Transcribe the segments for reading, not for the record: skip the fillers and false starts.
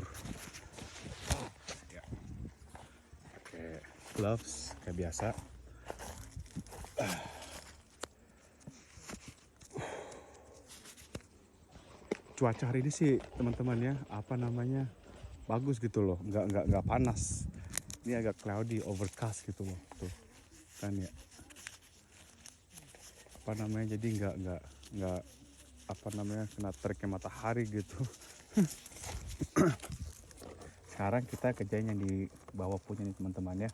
campur. Ya. Pakai gloves kayak biasa. Cuaca hari ini sih teman-teman ya, bagus gitu loh, nggak panas. Ini agak cloudy, overcast gitu loh, tuh kan ya. Jadi nggak kena teriknya matahari gitu. Sekarang kita kerjain yang di bawah punya nih teman-teman ya.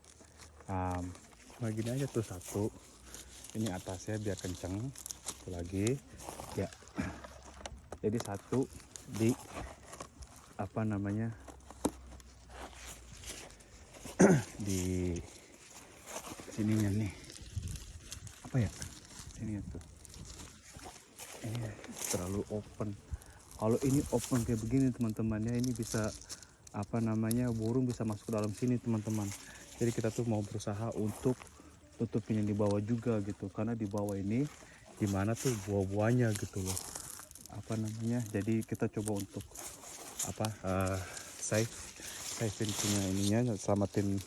Nah gini aja tuh satu. Ini atasnya biar kenceng. Satu lagi ya. Jadi satu di di sininya nih. Apa ya? Sini tuh. Ini terlalu open. Kalau ini open kayak begini teman-teman ya, ini bisa burung bisa masuk ke dalam sini teman-teman. Jadi kita tuh mau berusaha untuk tutupin yang di bawah juga gitu, karena di bawah ini gimana tuh buah-buahnya gitu loh. Jadi kita coba untuk savein punya ininya, selamatin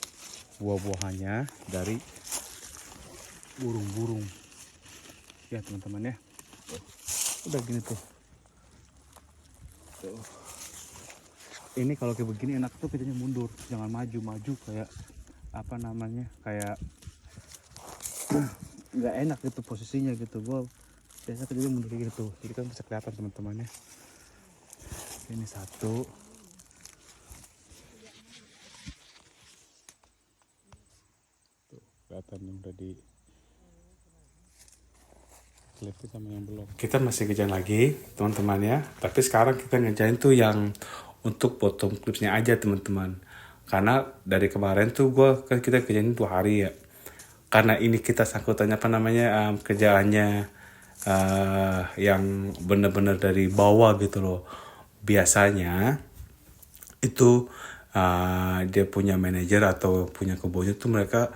buah-buahannya dari burung-burung ya teman-teman ya. Udah gini tuh. Ini kalau kayak begini enak tuh kitanya mundur, jangan maju-maju kayak kayak nggak enak gitu posisinya gitu. Gua biasa kerja mundur gitu, jadi kan bisa kelihatan teman-teman ya. Ini satu. Tuh, kelihatan yang udah di klip sama yang belum. Kita masih kerjain lagi teman-teman ya, tapi sekarang kita ngerjain tuh yang untuk bottom clipsnya aja teman-teman. Karena dari kemarin tuh kita kerjain 2 hari ya. Karena ini kita sangkutannya kerjaannya yang bener-bener dari bawah gitu loh. Biasanya itu dia punya manajer atau punya kebunnya tuh mereka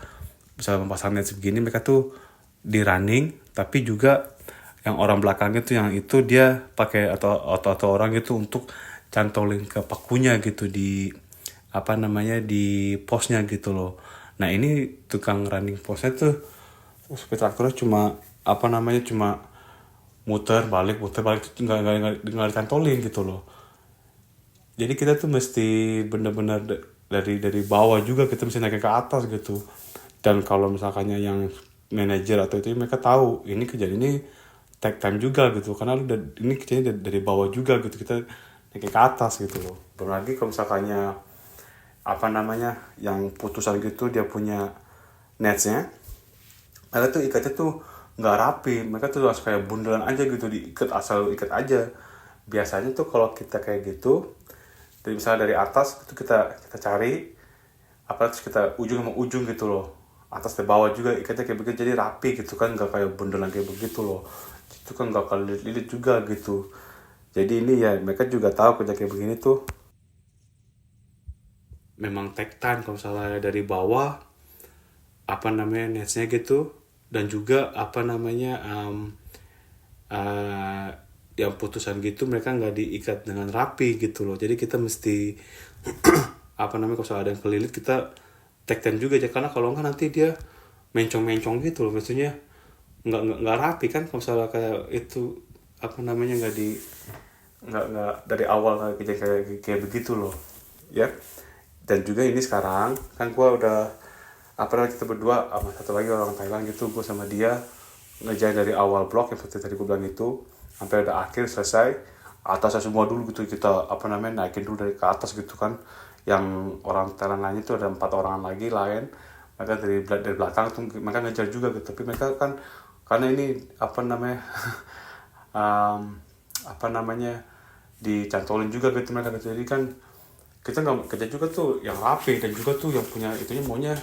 bisa memasang net begini, mereka tuh di running, tapi juga yang orang belakangnya tuh yang itu dia pakai atau orang itu untuk cantolin ke pakunya gitu di di posnya gitu loh. Nah ini tukang running posnya tuh supir traktornya cuma cuma muter balik tuh nggak dicantolin gitu loh. Jadi kita tuh mesti benar-benar dari bawah juga kita mesti naik ke atas gitu. Dan kalau misalkannya yang manajer atau itu mereka tahu ini kejadian ini take time juga gitu, karena ini kerjanya dari bawah juga gitu, kita naik ke atas gitu loh. Belum lagi kalau misalkannya yang putusan gitu dia punya netsnya, mereka tuh ikatnya tuh nggak rapi, mereka tuh langsung kayak bundelan aja gitu, diikat asal ikat aja. Biasanya tuh kalau kita kayak gitu, misalnya dari atas itu kita cari terus kita ujung sama ujung gitu loh, atas ke bawah juga ikatnya kayak begitu, jadi rapi gitu kan, nggak kayak bundelan kayak begitu loh. Itu kan nggak akan lilit juga gitu. Jadi ini ya mereka juga tahu kerja kayak begini tuh memang take time kalau misalnya dari bawah netsnya gitu, dan juga yang putusan gitu mereka nggak diikat dengan rapi gitu loh. Jadi kita mesti kalau ada yang kelilit kita take time juga aja, karena kalau nggak nanti dia mencong gitu loh, maksudnya nggak rapi kan kalau misalnya kayak itu nggak dari awal kayak begitu loh ya. Dan juga ini sekarang kan gue udah kita berdua sama satu lagi orang Thailand gitu, gue sama dia ngerjain dari awal blok yang seperti tadi gue bilang itu sampai ada akhir selesai, atasnya semua dulu gitu, kita naikin dulu dari ke atas gitu kan. Yang orang Thailand lain itu ada 4 orang lagi lain, mereka dari belakang tuh mereka ngejar juga gitu, tapi mereka kan karena ini dicantolin juga gitu mereka gitu. Jadi kan kita nggak kerja juga tuh yang rapi, dan juga tuh yang punya itunya maunya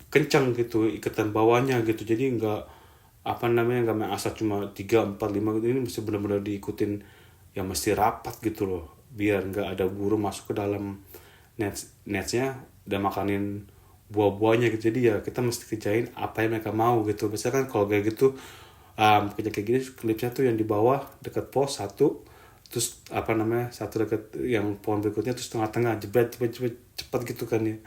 kencang gitu ikatan bawahnya gitu. Jadi nggak nggak main asal cuma 3, 4, 5 gitu. Ini mesti benar-benar diikutin yang mesti rapat gitu loh, biar nggak ada burung masuk ke dalam netsnya dan makanin buah-buahnya gitu. Jadi ya kita mesti kerjain apa yang mereka mau gitu. Biasanya kan kalau kayak gitu kerja kayak gini klipsnya tuh yang di bawah dekat pos satu, terus apa namanya satu dekat yang pohon berikutnya terus tengah-tengah jebret cepat gitu kan ya.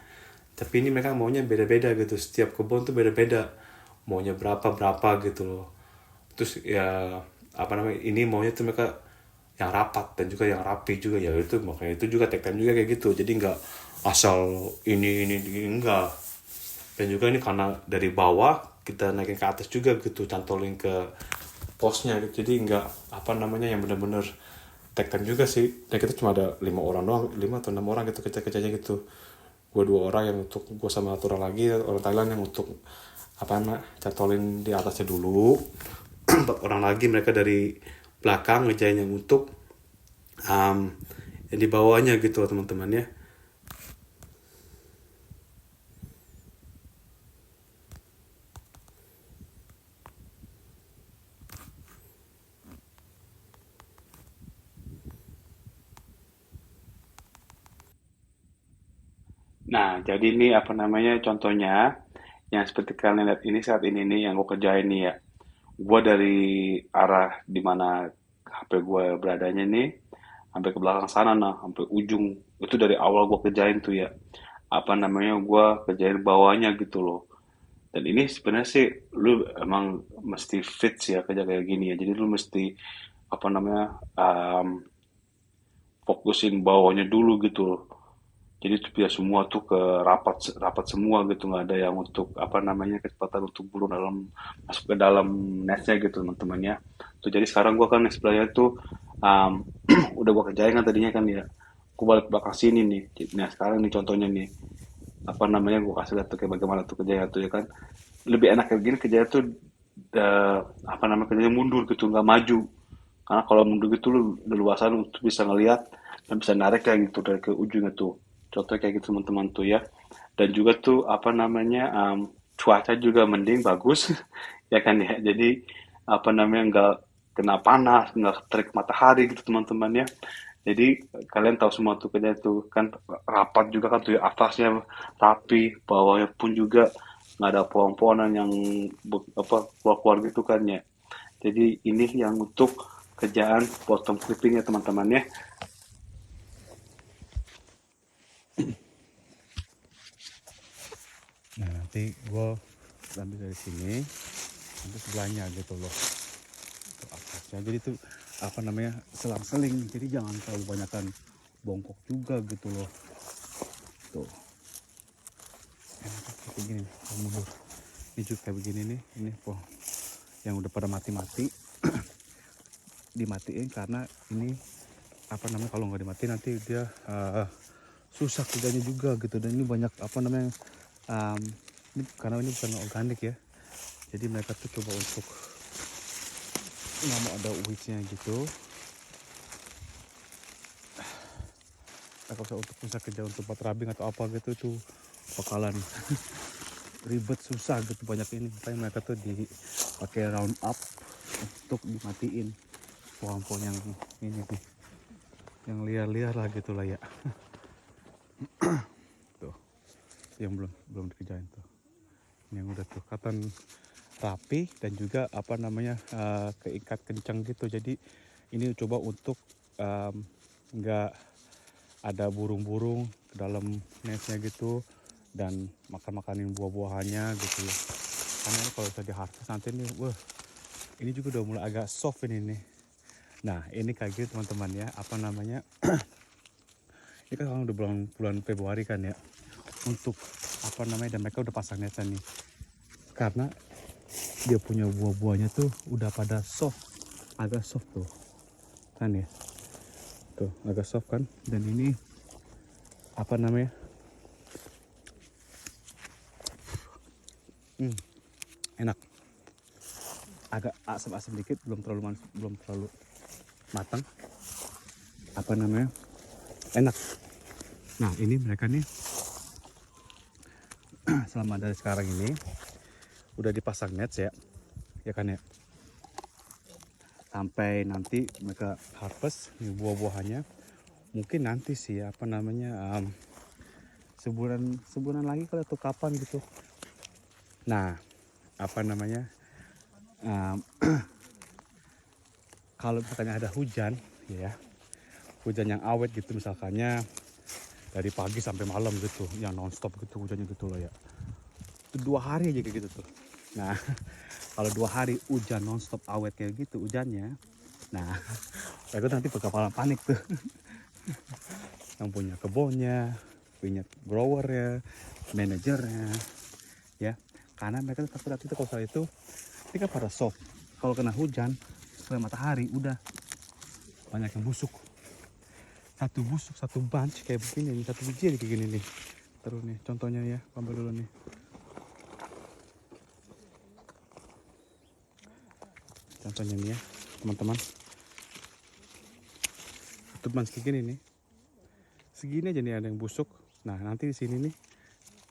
Tapi ini mereka maunya beda-beda gitu, setiap kebun tuh beda-beda maunya berapa gitu loh. Terus ya apa namanya ini maunya tuh mereka yang rapat dan juga yang rapi juga, ya itu makanya itu juga take time juga kayak gitu, jadi nggak asal ini enggak. Dan juga ini karena dari bawah kita naikin ke atas juga gitu, cantolin ke posnya gitu, jadi nggak apa namanya yang benar-benar take time juga sih. Dan kita cuma ada 5 orang doang, 5 atau 6 orang gitu kerja-kerjanya gitu. Gue 2 orang yang untuk gue sama satu orang lagi orang Thailand yang untuk apa namanya cantolin di atasnya dulu. 4 orang lagi mereka dari belakang ngejain yang untuk yang di bawahnya gitu teman-teman ya. Nah, jadi ini apa namanya contohnya yang seperti kalian lihat ini saat ini nih yang gue kerjain nih ya. Gue dari arah dimana HP gue beradanya nih sampai ke belakang sana nah, sampai ujung itu dari awal gue kerjain tuh ya. Apa namanya gue kerjain bawahnya gitu loh. Dan ini sebenarnya sih lu emang mesti fit sih ya kerja kayak gini ya. Jadi lu mesti apa namanya fokusin bawahnya dulu gitu loh. Jadi tuh biar semua tuh ke rapat rapat semua gitu, nggak ada yang untuk apa namanya kecepatan untuk burung dalam masuk ke dalam nestnya gitu teman-teman ya. Tuh jadi sekarang gua kan sebelahnya tuh um, udah gua kerjain kan tadinya kan ya. Gua balik belakang sini nih. Nah sekarang nih contohnya nih apa namanya gua kasih lihat tuh kayak bagaimana tuh kerjanya tuh ya kan. Lebih enak kayak gini kerjanya tuh apa namanya kerjanya mundur gitu nggak maju. Karena kalau mundur gitu lu leluasan untuk bisa ngelihat dan bisa narik kayak gitu dari ke ujungnya tuh. Contoh kayak gitu teman-teman tuh ya. Dan juga tuh apa namanya cuaca juga mending bagus ya kan ya. Jadi apa namanya nggak kena panas, nggak terik matahari gitu teman-teman ya. Jadi kalian tahu semua tuh kerja tuh kan rapat juga kan tuh ya, atasnya rapi, bawahnya pun juga nggak ada pohon-pohonan yang apa keluar-keluar gitu kan ya. Jadi ini yang untuk kerjaan bottom clipping ya teman-teman ya. Nah nanti gue ambil dari sini, nanti sebelahnya gitu loh. Tuh atasnya, jadi tuh apa namanya selang-seling, jadi jangan terlalu banyakkan bongkok juga gitu loh. Tuh enak kayak gini, mundur. Ini juga kayak begini nih, ini pohon yang udah pada mati-mati dimatiin karena ini apa namanya kalau nggak dimatiin nanti dia susah kerjanya juga gitu. Dan ini banyak apa namanya ini karena ini bukan organik ya, jadi mereka tuh coba untuk nggak mau ada weeds-nya gitu. Nah, kalau untuk bisa kerja untuk buat rubbing atau apa gitu itu bakalan ribet susah gitu banyak ini, makanya mereka tuh dipakai round up untuk dimatiin pohon-pohon yang ini nih yang liar-liar lah gitu lah ya. Tuh yang belum dikerjain tuh, yang udah tuh kelihatan rapi dan juga apa namanya keikat kencang gitu. Jadi ini coba untuk nggak ada burung-burung ke dalam nestnya gitu dan makan-makanin buah-buahannya gitu ya. Karena ini kalau sudah di harvest nanti nih, wah ini juga udah mulai agak soft ini nih. Nah ini kayak gitu teman-teman ya, apa namanya ini kan udah bulan Februari kan ya, untuk apa namanya dan mereka udah pasang netnya nih karena dia punya buah-buahnya tuh udah pada soft, agak soft tuh kan ya, tuh agak soft kan. Dan ini apa namanya enak, agak asam-asam dikit, belum terlalu manis, belum terlalu matang, apa namanya enak. Nah ini mereka nih selama dari sekarang ini udah dipasang net ya kan ya, sampai nanti mereka harvest nih buah-buahannya. Mungkin nanti sih apa namanya sebulan lagi kalau tuh kapan gitu. Nah apa namanya kalau misalnya ada hujan ya hujan yang awet gitu, misalkannya dari pagi sampai malam gitu, yang nonstop gitu hujannya gitu loh ya. Itu 2 hari aja kayak gitu tuh. Nah, kalau 2 hari hujan nonstop awet kayak gitu hujannya, nah mereka nanti bakalan panik tuh. Yang punya kebunnya, punya growernya, manajernya, ya. Karena mereka tuh takut itu kalau itu, ini kan pada soft. Kalau kena hujan, kena matahari, udah banyak yang busuk. Satu busuk, satu bunch kayak begini nih, satu biji kayak gini nih. Terus nih, contohnya ya, ambil dulu nih. Contohnya nih ya, teman-teman. Satu bunch kayak gini nih. Segini aja nih ada yang busuk. Nah, nanti di sini nih,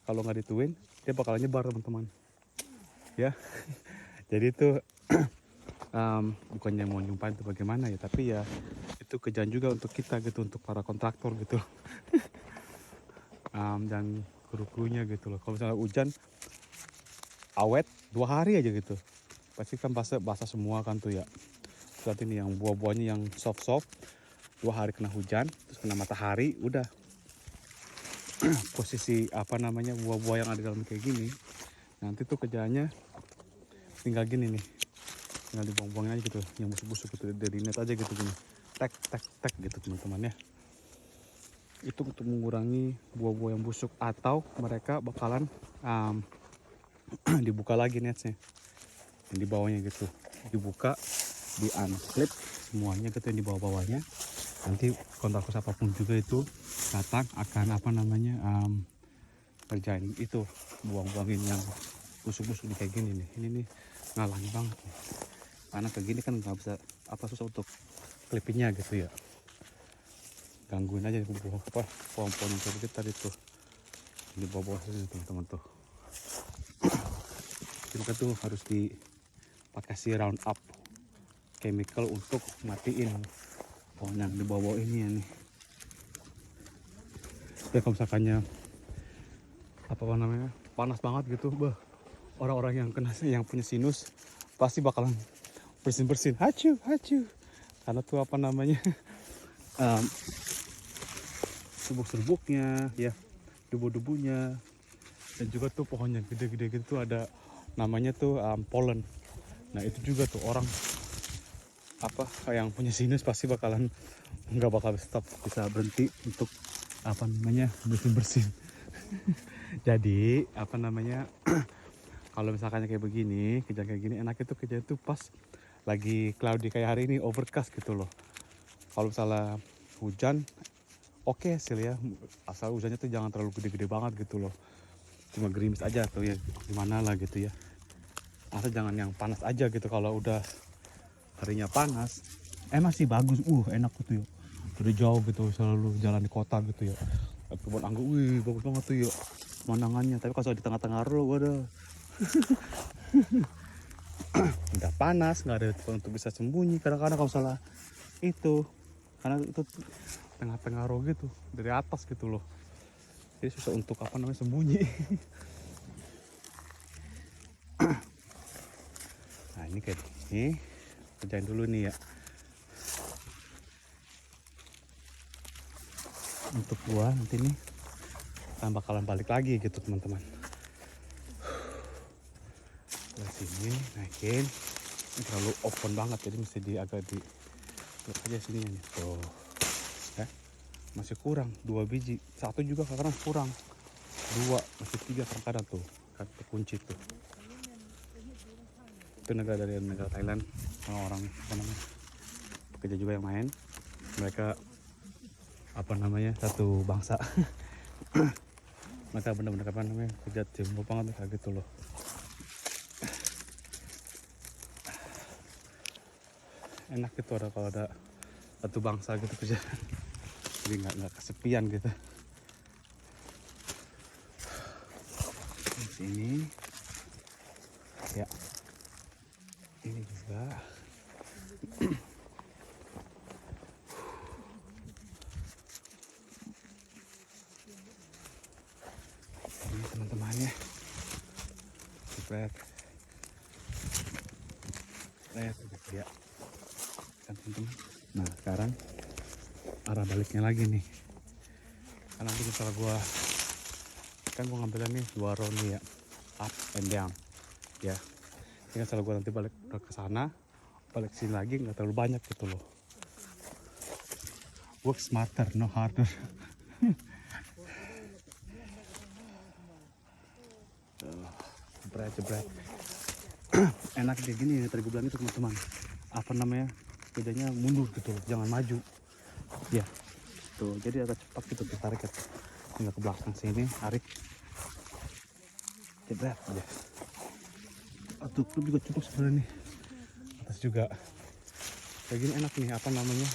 kalau nggak dituin, dia bakal nyebar teman-teman. Ya, jadi itu bukannya mau nyumpahin itu bagaimana ya, tapi ya itu kerjaan juga untuk kita gitu, untuk para kontraktor gitu. Dan kru-krunya gitu loh. Kalau misalnya hujan awet 2 hari aja gitu, pasti kan basah semua kan tuh ya. Saat ini yang buah-buahnya yang soft 2 hari kena hujan, terus kena matahari, udah posisi apa namanya buah-buah yang ada dalam kayak gini, nanti tuh kerjaannya tinggal gini nih, tinggal dibuang-buangin aja gitu, yang busuk-busuk gitu dari net aja gitu gini, tek gitu teman-teman ya. Itu untuk mengurangi buah-buah yang busuk, atau mereka bakalan dibuka lagi netnya yang di bawahnya gitu, dibuka, di unclip semuanya gitu yang di bawah-bawahnya. Nanti kontraktor apapun juga itu datang akan apa namanya kerjain itu, buang-buangin yang busuk-busuk kayak gini nih. Ini nih ngalang banget nih, karena kayak gini kan nggak bisa susah untuk clippingnya gitu ya. Gangguin aja pohon-pohon yang kayak tadi tuh di bawah sini teman-teman tuh. Kita tuh harus dikasih round up chemical untuk matiin pohon yang di bawah ini ya nih. Ya kalau misalkannya apa namanya panas banget gitu, orang-orang yang punya sinus pasti bakalan bersin hacu, karena tuh apa namanya serbuk-serbuknya ya, debu-debunya, dan juga tuh pohonnya gede-gede gitu ada namanya tuh pollen. Nah itu juga tuh orang yang punya sinus pasti bakalan nggak bakal stop, bisa berhenti untuk apa namanya bersin. Jadi apa namanya kalau misalkan kayak begini, kejadian kayak gini enak itu kejadian tuh pas lagi cloudy kayak hari ini, overcast gitu loh. Kalau misalnya hujan oke hasil ya, asal hujannya tuh jangan terlalu gede-gede banget gitu loh, cuma gerimis aja tuh ya, gimana lah gitu ya, asal jangan yang panas aja gitu. Kalau udah harinya panas masih bagus, enak gitu ya, udah jauh gitu selalu jalan di kota gitu ya, kebun anggur, bagus banget tuh ya pemandangannya. Tapi kalau di tengah-tengah waduh udah panas, nggak ada tempat untuk bisa sembunyi. Kadang-kadang kalau salah itu, karena itu tengah-tengah row gitu dari atas gitu loh, jadi susah untuk apa namanya sembunyi. Nah ini kayak ini kerjain dulu nih ya, untuk gua nanti nih kan bakalan balik lagi gitu teman-teman. Dari sini naikin, ini terlalu open banget jadi mesti agak di aja sini nih tuh ya, masih kurang 2 biji, 1 juga karena kurang, 2 masih 3 kadang-kadang tuh kan terkunci tuh. Itu negara Thailand, orang apa namanya pekerja juga yang main, mereka apa namanya satu bangsa. Mereka benar-benar apa namanya kerja tim banget kayak gitu loh. Enak gitu kalau ada satu bangsa gitu kerja, jadi nggak kesepian gitu. Di sini ya, ini juga ini teman-temannya lihat ya kan teman-teman. Nah sekarang arah baliknya lagi nih. Karena nanti misalnya gue kan gue ngambilnya nih 2 round nih ya, up and down ya. Jadi misalnya gue nanti balik ke sana, balik sini lagi nggak terlalu banyak gitu loh. Work smarter, no harder. Jebret. Enak kayak gini ya, tadi gue bilang itu teman-teman. Apa namanya? Bedanya mundur gitu loh, jangan maju. Ya, tuh jadi agak cepat gitu ditarik ya. Tinggal ke belakang sini, tarik. Jebret aja. Aduh, juga cukup sebenarnya nih. Atas juga. Kayak gini enak nih, apa namanya?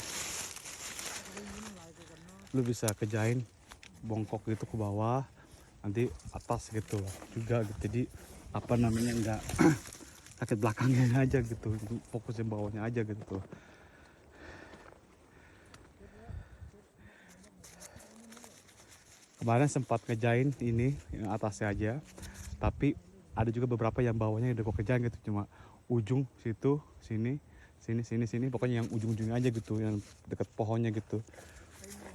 Lu bisa kejain bongkok gitu ke bawah, nanti atas gitu juga gitu. Jadi apa namanya enggak sakit belakangnya aja gitu, fokusin bawahnya aja gitu. Kemarin sempat ngejain ini yang atasnya aja, tapi ada juga beberapa yang bawahnya udah gue kerjain gitu, cuma ujung situ, sini, pokoknya yang ujung-ujungnya aja gitu, yang dekat pohonnya gitu.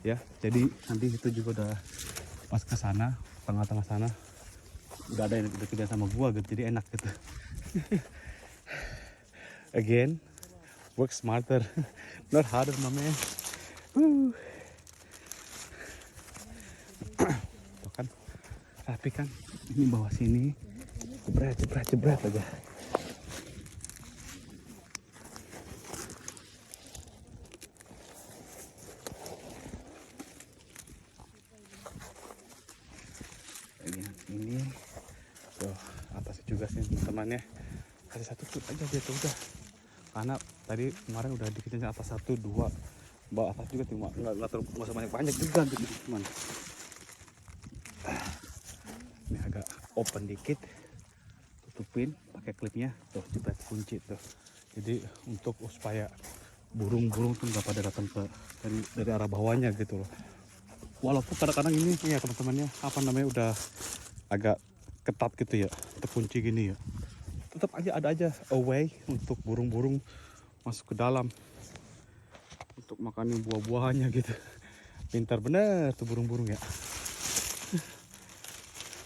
Ya, jadi nanti itu juga udah pas ke sana, tengah-tengah sana udah ada yang udah kerja sama gua gitu, jadi enak gitu. Again, work smarter, not harder, my man. Tuh kan, rapi kan, ini bawah sini, jebret aja. Ini tuh atasnya juga sih teman-teman ya, kasih 1 clip aja dia tuh udah, karena tadi kemarin udah diketin atas 1, 2, bawah atas juga cuma nggak usah banyak juga gitu teman. Ini agak open dikit, tutupin pakai klipnya tuh, jepret kunci tuh. Jadi untuk supaya burung-burung tuh nggak pada datang ke dari arah bawahnya gitu loh. Walaupun kadang-kadang ini ya teman-temannya apa namanya udah agak ketat gitu ya, terkunci gini ya, tetap aja ada aja a way untuk burung-burung masuk ke dalam untuk makanin buah-buahannya gitu. Pintar bener tuh burung-burung ya.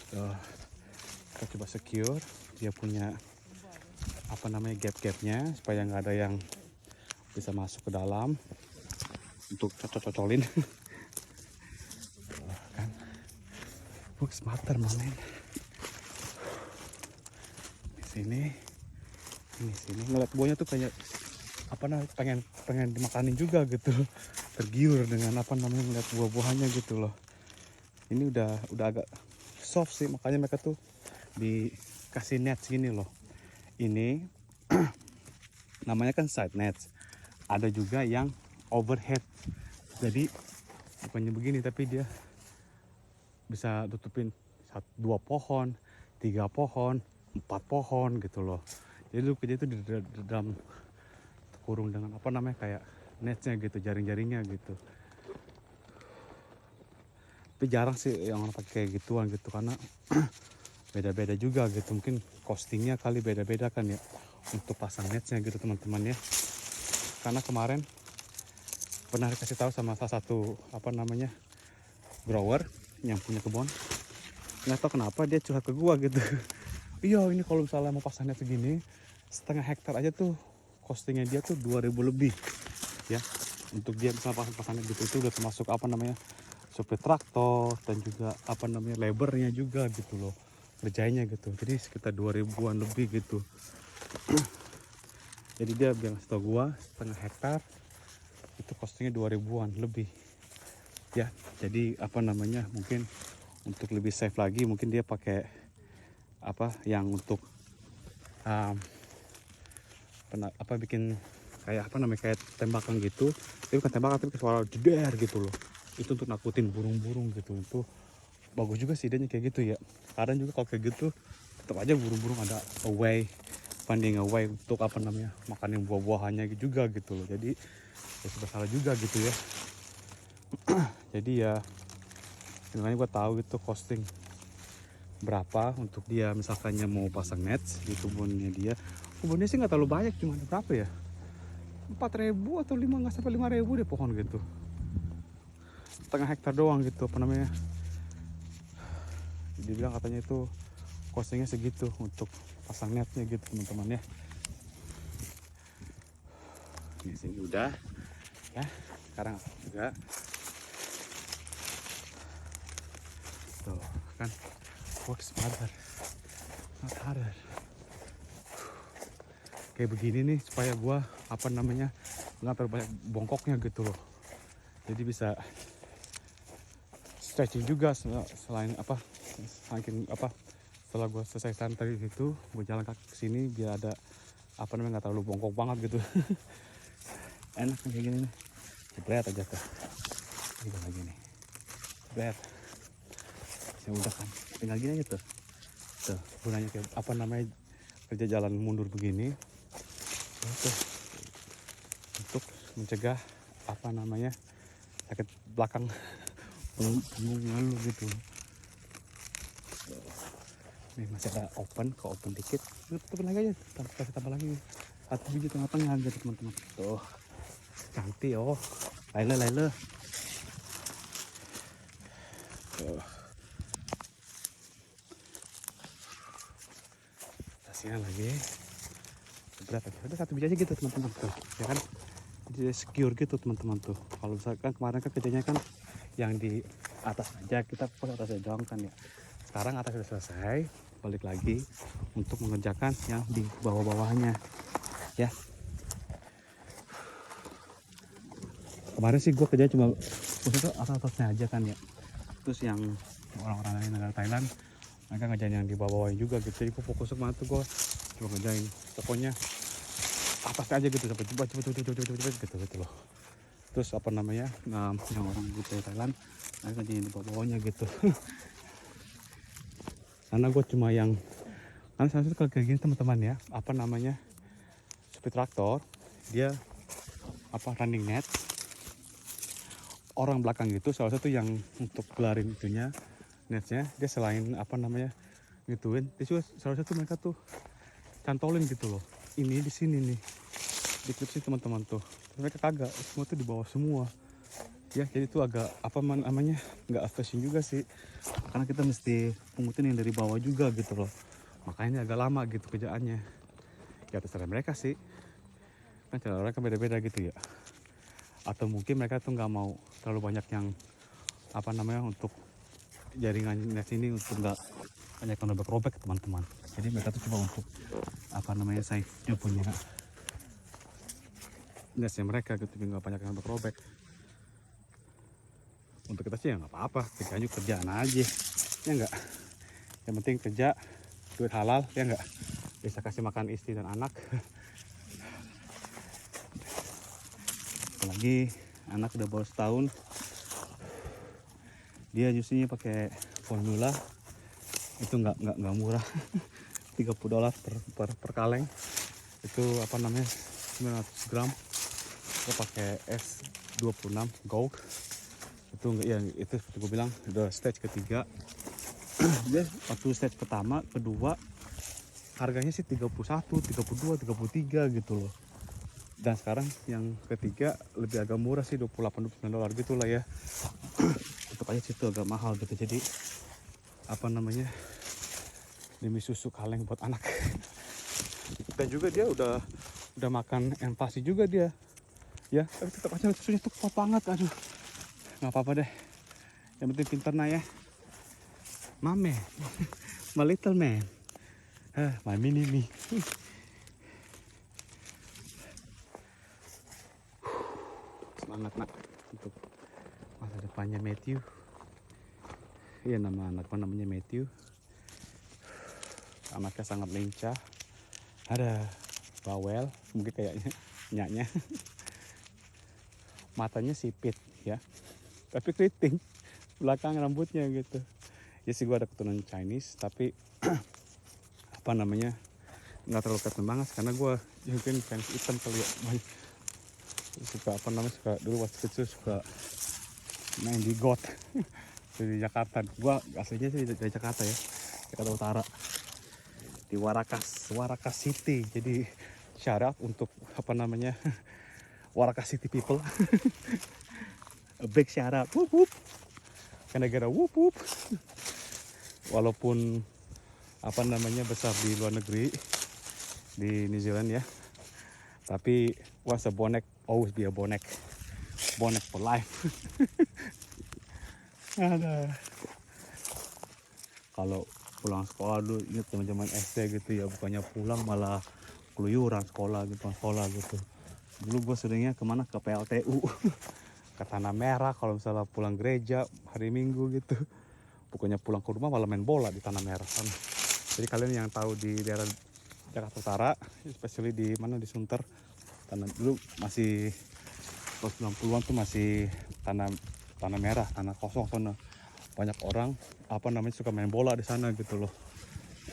Tuh, kita coba secure dia punya apa namanya gap-gapnya supaya nggak ada yang bisa masuk ke dalam untuk cocok-cocolin. Kan work smarter man. Ini sini ngeliat buahnya tuh kayak apa namanya pengen dimakanin juga gitu, tergiur dengan apa namanya ngeliat buah-buahannya gitu loh. Ini udah agak soft sih, makanya mereka tuh dikasih net gini loh. Ini namanya kan side nets, ada juga yang overhead, jadi bukannya begini tapi dia bisa tutupin 2 pohon, 3 pohon, 4 pohon gitu loh. Jadi lu kerja itu di dalam kurung dengan apa namanya kayak netsnya gitu, jaring-jaringnya gitu. Tapi jarang sih yang orang pakai kayak gituan gitu, karena beda-beda juga gitu, mungkin costingnya kali beda-beda kan ya untuk pasang netsnya gitu teman-teman ya. Karena kemarin pernah dikasih tahu sama salah satu apa namanya grower yang punya kebun, nggak tahu kenapa dia curhat ke gua gitu. Iya ini kalau misalnya mau pasang net segini 1,5 hektar aja tuh costingnya dia tuh 2.000 lebih ya, untuk dia bisa pasang net gitu. Itu udah termasuk apa namanya supir traktor dan juga apa namanya labornya juga gitu loh, kerjanya gitu. Jadi sekitar 2.000-an lebih gitu. Jadi dia bilang setahu gua 1,5 hektar itu costingnya 2.000-an lebih ya. Jadi apa namanya mungkin untuk lebih safe lagi mungkin dia pakai apa yang untuk bikin kayak apa namanya kayak tembakan gitu. Itu bukan tembakan tapi suara jeder gitu loh, itu untuk nakutin burung-burung gitu. Itu bagus juga sih idenya kayak gitu ya. Kadang juga kalau kayak gitu tetap aja burung-burung ada finding a way untuk apa namanya makanin buah-buahannya juga gitu loh. Jadi ya sudah salah juga gitu ya. Jadi ya makanya gue tahu gitu costing berapa untuk dia misalkannya mau pasang nets di kebunnya dia. Kebunnya sih nggak terlalu banyak, cuma berapa ya, 4.000 atau 5, nggak sampai 5.000 deh pohon gitu. setengah hektar doang gitu, apa namanya, dibilang katanya itu costingnya segitu untuk pasang netnya gitu teman-teman ya. Di sini udah ya, sekarang juga tuh kan, works smarter not harder. Kayak begini nih supaya gua apa namanya nggak terlalu banyak bongkoknya gitu loh, jadi bisa stretching juga selain apa, saking apa, setelah gue selesai santai itu gue jalan kaki ke sini biar ada apa namanya nggak terlalu bongkok banget gitu. Enak kayak gini nih, jebret aja tuh gitu lagi nih, jebret saya udah kan, tinggal gini aja tuh gunanya kayak apa namanya kerja jalan mundur begini tuh, untuk mencegah apa namanya sakit belakang punggung lalu gitu. Nih masih ada open, ke open dikit, tutup lagi aja, kasih tambah lagi 1 biji tengah-tengah gitu teman-teman. Tuh cantik oh, laile. Kasihnya lagi berat aja, udah 1 biji aja gitu teman-teman tuh, ya kan, jadi secure gitu teman-teman tuh. Kalau misalkan kemarin kan kerjanya kan yang di atas aja, kita fokus atasnya doang kan ya. Sekarang atas sudah selesai, balik lagi untuk mengerjakan yang di bawah-bawahnya ya. Kemarin sih gue kerja cuma khusus atas-atasnya aja kan ya, terus yang orang-orang lain negara Thailand mereka ngerjain yang di bawah-bawahnya juga gitu. Jadi gue fokus kemana tuh, gue cuma ngerjain pokoknya atasnya aja gitu, sampai cepet gitu loh. Terus apa namanya, yang orang di Thailand mereka ngerjain di bawah-bawahnya gitu. Karena gue cuma yang, karena seharusnya kalau kayak gini teman-teman ya, apa namanya, supir traktor dia apa running net, orang belakang gitu salah satu yang untuk gelarin itunya netnya, dia selain apa namanya gituin, dia juga salah satu mereka tuh cantolin gitu loh, ini di sini nih di klip sih teman-teman tuh. Mereka kagak, semua tuh di bawah semua ya, jadi itu agak apa namanya nggak efisien juga sih, karena kita mesti pungutin yang dari bawah juga gitu loh, makanya agak lama gitu kerjaannya ya. Terserah mereka sih, kan cara mereka beda-beda gitu ya, atau mungkin mereka tuh nggak mau terlalu banyak yang apa namanya untuk jaringan net ini, untuk nggak banyak yang robek-robek teman-teman. Jadi mereka tuh coba untuk apa namanya save dia punya netnya mereka gitu, nggak banyak yang robek. Untuk kita sih ya nggak apa-apa, kerjaan juga kerjaan aja ya nggak, yang penting kerja duit halal ya nggak, bisa kasih makan istri dan anak. Apalagi anak udah baru setahun, dia nyusunya pakai formula itu nggak murah. $30 per kaleng itu apa namanya 900 gram. Gue pakai S26 Gold itu enggak ya, itu seperti gue bilang udah stage ketiga. Dia waktu stage pertama kedua harganya sih 31, 32, 33 gitu loh, dan sekarang yang ketiga lebih agak murah sih, $28-29 gitu lah ya. Tetap aja situ agak mahal gitu, jadi apa namanya demi susu kaleng buat anak. Dan juga dia udah makan enfasi juga dia ya, tapi tetap aja susunya tuh kuat banget. Aduh nggak apa-apa deh, yang penting pintar nah ya, mame. My little man, my mini me. Semangat nak untuk masa depannya Matthew. Iya, nama anaknya namanya Matthew. Anaknya sangat lincah, ada bawel mungkin kayaknya nyaknya. Matanya sipit ya, tapi keriting belakang rambutnya gitu ya. Sih gua ada keturunan Chinese, tapi apa namanya nggak terlalu kelihatan banget karena gua mungkin fans hitam kali ya, suka apa namanya, suka dulu waktu kecil suka main di got. Di Jakarta, gua aslinya sih dari Jakarta ya, Jakarta Utara, di Warakas City. Jadi syarat untuk apa namanya Warakas City people. A big shout out, whoop whoop. Can I get a whoop whoop? Walaupun apa namanya besar di luar negeri, di New Zealand ya, tapi once a bonek, always be a bonek. Bonek for life. Ada. Kalau pulang sekolah dulu, ingat zaman-zaman SD gitu ya, bukannya pulang malah keluyuran sekolah gitu. Dulu gue seringnya kemana, ke PLTU, ke Tanah Merah. Kalau misalnya pulang gereja hari Minggu gitu, bukannya pulang ke rumah malah main bola di Tanah Merah sana. Jadi kalian yang tahu di daerah Jakarta Utara, especially di mana, di Sunter, dulu masih 90-an tuh masih tanah merah, tanah kosong sana. Banyak orang apa namanya suka main bola di sana gitu loh.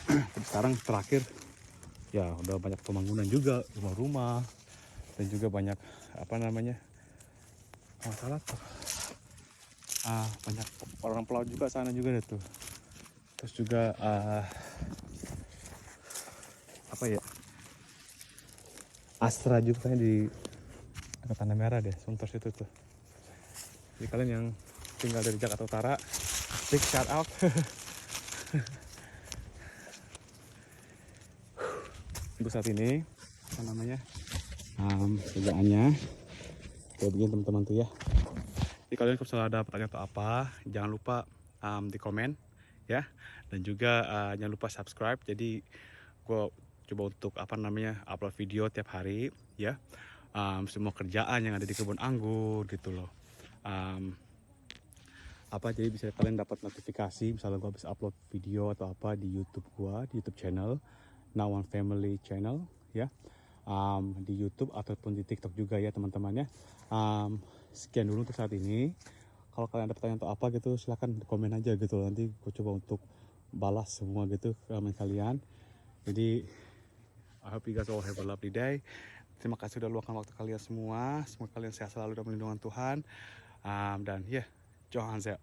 Tapi sekarang terakhir ya udah banyak pembangunan juga, rumah-rumah, dan juga banyak apa namanya, masalah tuh, banyak orang pelaut juga sana juga deh tuh. Terus juga apa ya, Astra juga kan di dekat Tanah Merah deh, Sunter situ tuh. Jadi kalian yang tinggal dari Jakarta Utara, big shout out. Untuk saat ini apa namanya, kerjaannya kayak begini teman-teman tuh ya. Jadi kalian kalau misalnya ada pertanyaan atau apa, jangan lupa di komen ya, dan juga jangan lupa subscribe. Jadi gue coba untuk apa namanya, upload video tiap hari ya, semua kerjaan yang ada di kebun anggur gitu loh. Jadi bisa kalian dapat notifikasi misalnya gue habis upload video atau apa di YouTube gue, di YouTube channel Now One Family channel ya, di YouTube ataupun di TikTok juga ya teman-teman ya. Sekian dulu untuk saat ini. Kalau kalian ada pertanyaan atau apa gitu, silahkan komen aja gitu, nanti gue coba untuk balas semua gitu komen kalian. Jadi I hope you guys all have a lovely day. Terima kasih sudah luangkan waktu kalian semua. Semoga kalian sehat selalu dalam lindungan Tuhan. Dan ya, Johan Zell.